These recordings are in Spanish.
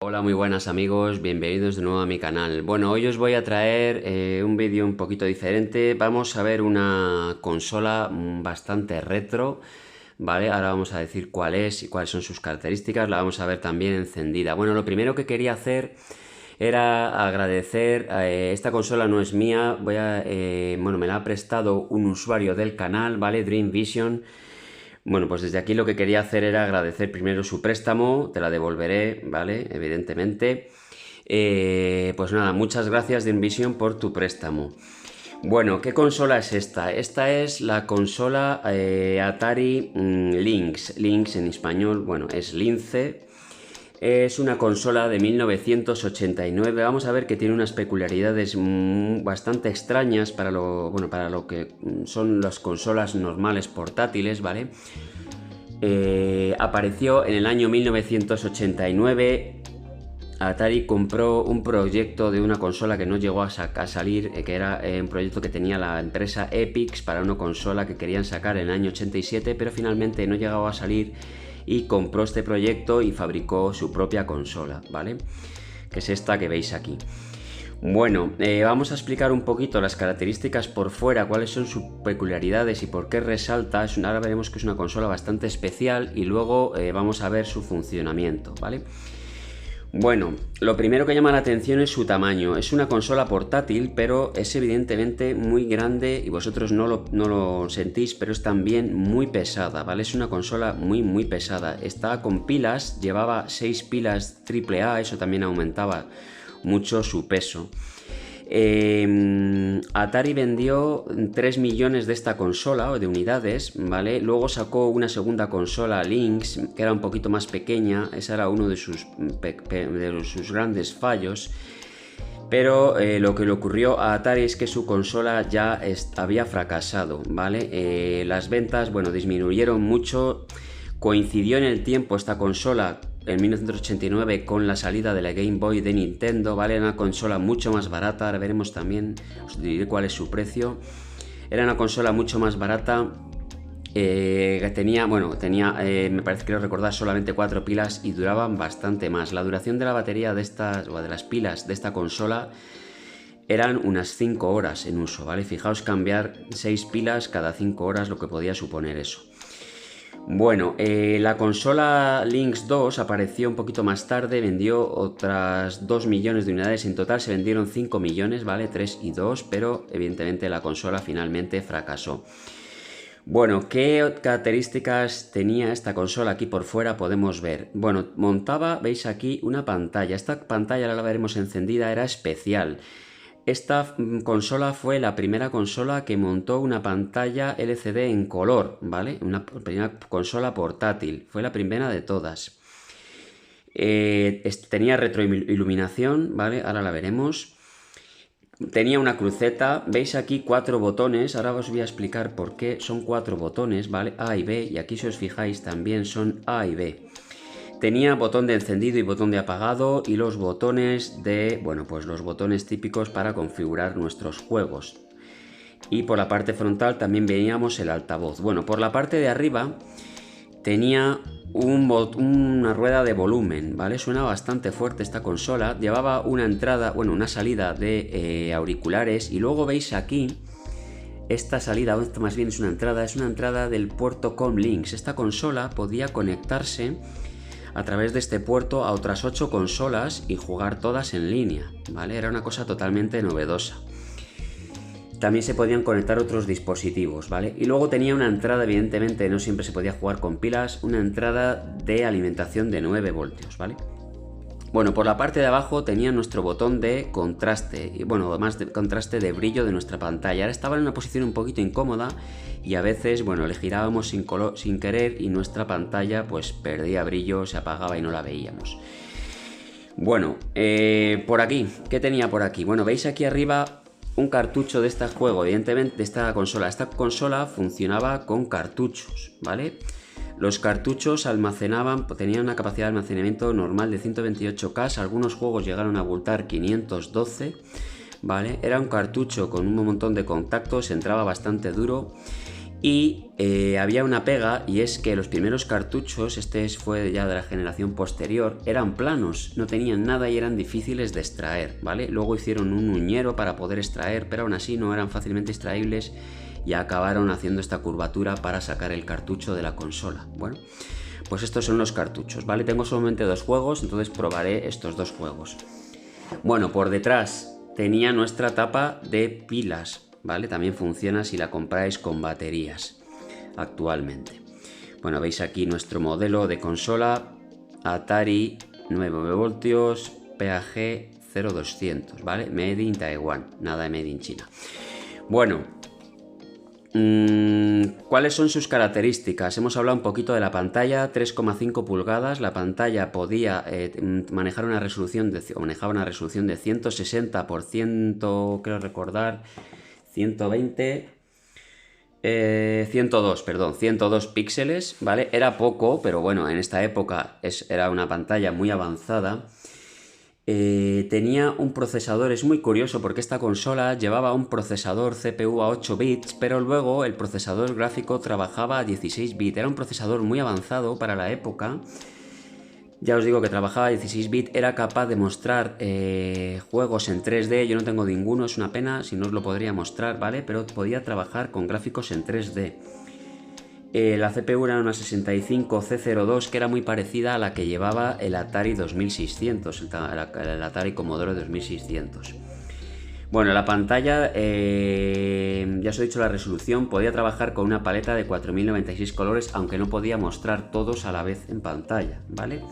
Hola, muy buenas amigos, bienvenidos de nuevo a mi canal. Bueno, hoy os voy a traer un vídeo un poquito diferente. Vamos a ver una consola bastante retro, ¿vale? Ahora vamos a decir cuál es y cuáles son sus características. La vamos a ver también encendida. Bueno, lo primero que quería hacer era agradecer, esta consola no es mía, bueno, me la ha prestado un usuario del canal, ¿vale? Dream Vision. Bueno, pues desde aquí lo que quería hacer era agradecer primero su préstamo, te la devolveré, ¿vale? Evidentemente. Pues nada, muchas gracias de Envision por tu préstamo. Bueno, ¿qué consola es esta? Esta es la consola Atari Lynx. Lynx en español, bueno, es Lince. Es una consola de 1989. Vamos a ver que tiene unas peculiaridades bastante extrañas para lo que son las consolas normales portátiles, ¿vale? Apareció en el año 1989. Atari compró un proyecto de una consola que no llegó a salir, que era un proyecto que tenía la empresa Epix para una consola que querían sacar en el año 87, pero finalmente no llegó a salir y compró este proyecto y fabricó su propia consola, ¿vale? Que es esta que veis aquí. Bueno, vamos a explicar un poquito las características por fuera, cuáles son sus peculiaridades y por qué resalta. Ahora veremos que es una consola bastante especial y luego vamos a ver su funcionamiento, ¿vale? Bueno, lo primero que llama la atención es su tamaño. Es una consola portátil, pero es evidentemente muy grande y vosotros no lo sentís, pero es también muy pesada, ¿vale? Es una consola muy pesada. Está con pilas, llevaba 6 pilas AAA, eso también aumentaba mucho su peso. Atari vendió 3 millones de esta consola o de unidades, ¿vale? Luego sacó una segunda consola Lynx, que era un poquito más pequeña. Ese era uno de sus grandes fallos. Pero lo que le ocurrió a Atari es que su consola ya había fracasado, ¿vale? Las ventas, bueno, disminuyeron mucho. Coincidió en el tiempo esta consola en 1989 con la salida de la Game Boy de Nintendo, ¿vale? Era una consola mucho más barata, ahora veremos también, os diré cuál es su precio. Era una consola mucho más barata, tenía, me parece que recordar, solamente 4 pilas y duraban bastante más. La duración de la batería de estas, o de las pilas de esta consola, eran unas 5 horas en uso, ¿vale? Fijaos, cambiar 6 pilas cada 5 horas, lo que podía suponer eso. Bueno, la consola Lynx 2 apareció un poquito más tarde, vendió otras 2 millones de unidades, en total se vendieron 5 millones, ¿vale? 3 y 2, pero evidentemente la consola finalmente fracasó. Bueno, ¿qué características tenía esta consola? Aquí por fuera podemos ver. Bueno, montaba, veis aquí, una pantalla. Esta pantalla, ahora la veremos encendida, era especial. Esta consola fue la primera consola que montó una pantalla LCD en color, ¿vale? Una primera consola portátil, fue la primera de todas. Tenía retroiluminación, ¿vale? Ahora la veremos. Tenía una cruceta, veis aquí 4 botones, ahora os voy a explicar por qué son 4 botones, ¿vale? A y B, y aquí si os fijáis también son A y B. Tenía botón de encendido y botón de apagado y los botones de, bueno, pues los botones típicos para configurar nuestros juegos. Y por la parte frontal también veíamos el altavoz. Bueno, por la parte de arriba tenía una rueda de volumen, ¿vale? Suena bastante fuerte esta consola. Llevaba una entrada, bueno, una salida de auriculares y luego veis aquí esta salida, o más bien es una entrada del puerto Comlinks. Esta consola podía conectarse a través de este puerto a otras 8 consolas y jugar todas en línea, ¿vale? Era una cosa totalmente novedosa. También se podían conectar otros dispositivos, ¿vale? Y luego tenía una entrada, evidentemente no siempre se podía jugar con pilas, una entrada de alimentación de 9 voltios, ¿vale? Bueno, por la parte de abajo tenía nuestro botón de contraste, y bueno, además de contraste de brillo de nuestra pantalla. Ahora estaba en una posición un poquito incómoda y a veces, bueno, le girábamos sin querer y nuestra pantalla pues perdía brillo, se apagaba y no la veíamos. Bueno, por aquí, ¿qué tenía por aquí? Bueno, veis aquí arriba un cartucho de este juego, evidentemente de esta consola. Esta consola funcionaba con cartuchos, ¿vale? Los cartuchos tenían una capacidad de almacenamiento normal de 128K, algunos juegos llegaron a abultar 512, ¿vale? Era un cartucho con un montón de contactos, entraba bastante duro Y había una pega, y es que los primeros cartuchos, este fue ya de la generación posterior, eran planos, no tenían nada y eran difíciles de extraer, ¿vale? Luego hicieron un uñero para poder extraer, pero aún así no eran fácilmente extraíbles y acabaron haciendo esta curvatura para sacar el cartucho de la consola. Bueno, pues estos son los cartuchos, ¿vale? Tengo solamente 2 juegos, entonces probaré estos 2 juegos. Bueno, por detrás tenía nuestra tapa de pilas, ¿vale? También funciona si la compráis con baterías actualmente. Bueno, veis aquí nuestro modelo de consola Atari 9 voltios PAG 0200, ¿vale? Made in Taiwan, nada de Made in China. Bueno, ¿cuáles son sus características? Hemos hablado un poquito de la pantalla, 3,5 pulgadas. La pantalla podía manejar una resolución manejaba una resolución de 160 por 100, creo recordar, 120, 102 píxeles, ¿vale? Era poco, pero bueno, en esta época era una pantalla muy avanzada. Tenía un procesador, es muy curioso porque esta consola llevaba un procesador CPU a 8 bits, pero luego el procesador gráfico trabajaba a 16 bits. Era un procesador muy avanzado para la época. Ya os digo que trabajaba a 16 bits, era capaz de mostrar juegos en 3D, yo no tengo ninguno, es una pena, si no os lo podría mostrar, ¿vale? Pero podía trabajar con gráficos en 3D. La CPU era una 65C02 que era muy parecida a la que llevaba el Atari 2600, el Atari Commodore 2600. Bueno, la pantalla, ya os he dicho la resolución, podía trabajar con una paleta de 4096 colores, aunque no podía mostrar todos a la vez en pantalla, ¿vale?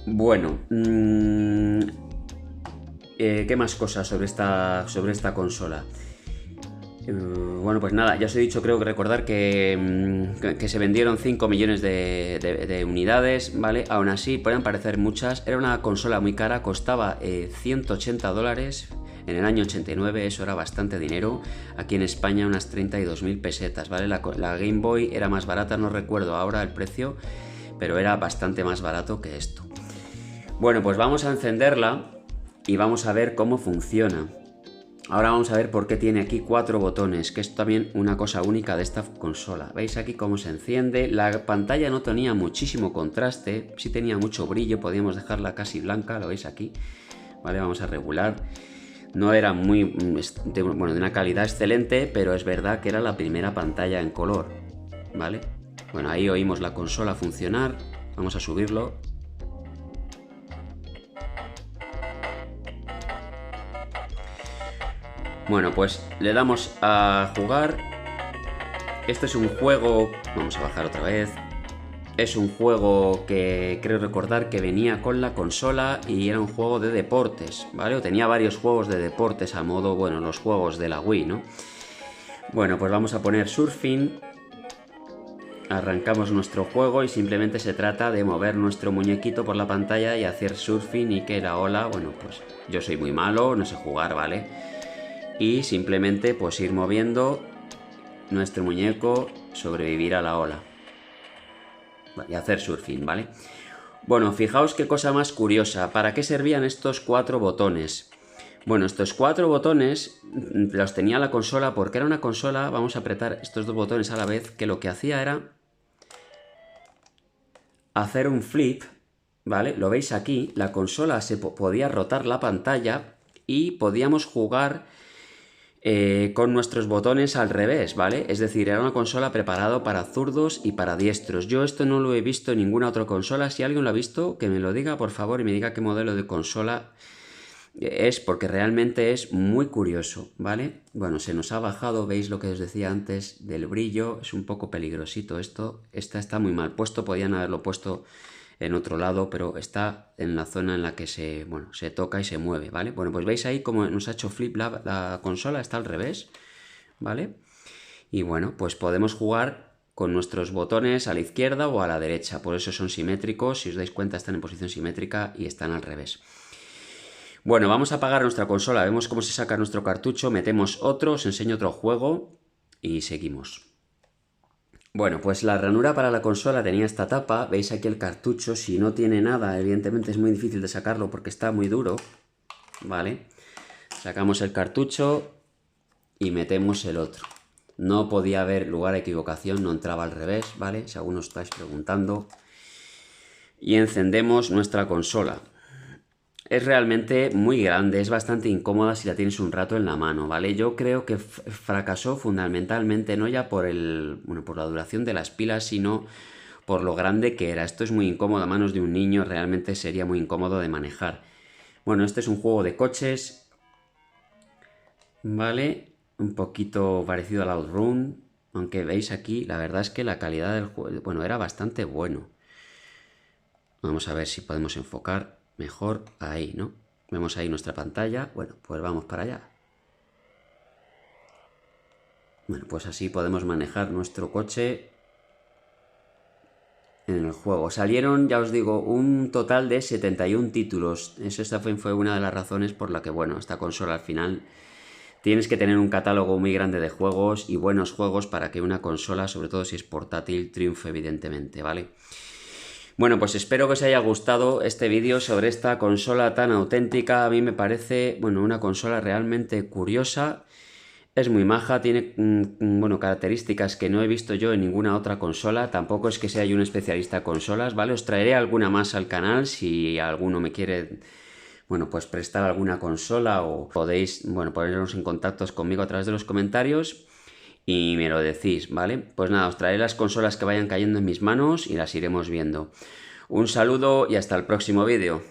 Bueno, ¿qué más cosas sobre esta consola? Bueno, pues nada, ya os he dicho, creo que recordar que se vendieron 5 millones de unidades, ¿vale? Aún así, podrían parecer muchas. Era una consola muy cara, costaba $180. En el año 89 eso era bastante dinero. Aquí en España unas 32.000 pesetas, ¿vale? La Game Boy era más barata, no recuerdo ahora el precio, pero era bastante más barato que esto. Bueno, pues vamos a encenderla y vamos a ver cómo funciona. Ahora vamos a ver por qué tiene aquí 4 botones, que es también una cosa única de esta consola. ¿Veis aquí cómo se enciende? La pantalla no tenía muchísimo contraste, sí tenía mucho brillo, podíamos dejarla casi blanca, lo veis aquí. Vale, vamos a regular. No era de una calidad excelente, pero es verdad que era la primera pantalla en color, ¿vale? Bueno, ahí oímos la consola funcionar, vamos a subirlo. Bueno, pues le damos a jugar. Este es un juego, vamos a bajar otra vez. Es un juego que creo recordar que venía con la consola y era un juego de deportes, ¿vale? O tenía varios juegos de deportes a modo, bueno, los juegos de la Wii, ¿no? Bueno, pues vamos a poner surfing. Arrancamos nuestro juego y simplemente se trata de mover nuestro muñequito por la pantalla y hacer surfing y que la ola, bueno, pues yo soy muy malo, no sé jugar, ¿vale? Y simplemente pues ir moviendo nuestro muñeco, sobrevivir a la ola y hacer surfing, ¿vale? Bueno, fijaos qué cosa más curiosa. ¿Para qué servían estos 4 botones? Bueno, estos 4 botones los tenía la consola porque era una consola, vamos a apretar estos 2 botones a la vez, que lo que hacía era hacer un flip, ¿vale? Lo veis aquí, la consola se podía rotar la pantalla y podíamos jugar con nuestros botones al revés, ¿vale? Es decir, era una consola preparada para zurdos y para diestros. Yo esto no lo he visto en ninguna otra consola. Si alguien lo ha visto, que me lo diga, por favor, y me diga qué modelo de consola es, porque realmente es muy curioso, ¿vale? Bueno, se nos ha bajado, veis lo que os decía antes del brillo, es un poco peligrosito esto. Esta está muy mal puesto, podían haberlo puesto en otro lado, pero está en la zona en la que se toca y se mueve, ¿vale? Bueno, pues veis ahí cómo nos ha hecho flip la consola, está al revés, ¿vale? Y bueno, pues podemos jugar con nuestros botones a la izquierda o a la derecha, por eso son simétricos, si os dais cuenta están en posición simétrica y están al revés. Bueno, vamos a apagar nuestra consola, vemos cómo se saca nuestro cartucho, metemos otro, os enseño otro juego y seguimos. Bueno, pues la ranura para la consola tenía esta tapa, veis aquí el cartucho, si no tiene nada, evidentemente es muy difícil de sacarlo porque está muy duro, ¿vale? Sacamos el cartucho y metemos el otro. no podía haber lugar a equivocación, no entraba al revés, ¿vale? Si alguno estáis preguntando. Y encendemos nuestra consola. Es realmente muy grande, es bastante incómoda si la tienes un rato en la mano, ¿vale? Yo creo que fracasó fundamentalmente no ya por por la duración de las pilas, sino por lo grande que era. Esto es muy incómodo a manos de un niño, realmente sería muy incómodo de manejar. Bueno, este es un juego de coches, ¿vale? Un poquito parecido al Outrun, aunque veis aquí, la verdad es que la calidad del juego, bueno, era bastante bueno. Vamos a ver si podemos enfocar mejor ahí, ¿no? Vemos ahí nuestra pantalla. Bueno, pues vamos para allá. Bueno, pues así podemos manejar nuestro coche en el juego. Salieron, ya os digo, un total de 71 títulos. Esa fue una de las razones por la que, bueno, esta consola al final tienes que tener un catálogo muy grande de juegos y buenos juegos para que una consola, sobre todo si es portátil, triunfe evidentemente, ¿vale? Bueno, pues espero que os haya gustado este vídeo sobre esta consola tan auténtica. A mí me parece, bueno, una consola realmente curiosa. Es muy maja, tiene, bueno, características que no he visto yo en ninguna otra consola. Tampoco es que sea yo un especialista en consolas, ¿vale? Os traeré alguna más al canal si alguno me quiere, bueno, pues prestar alguna consola o podéis, bueno, poneros en contacto conmigo a través de los comentarios y me lo decís, ¿vale? Pues nada, os traeré las consolas que vayan cayendo en mis manos y las iremos viendo. Un saludo y hasta el próximo vídeo.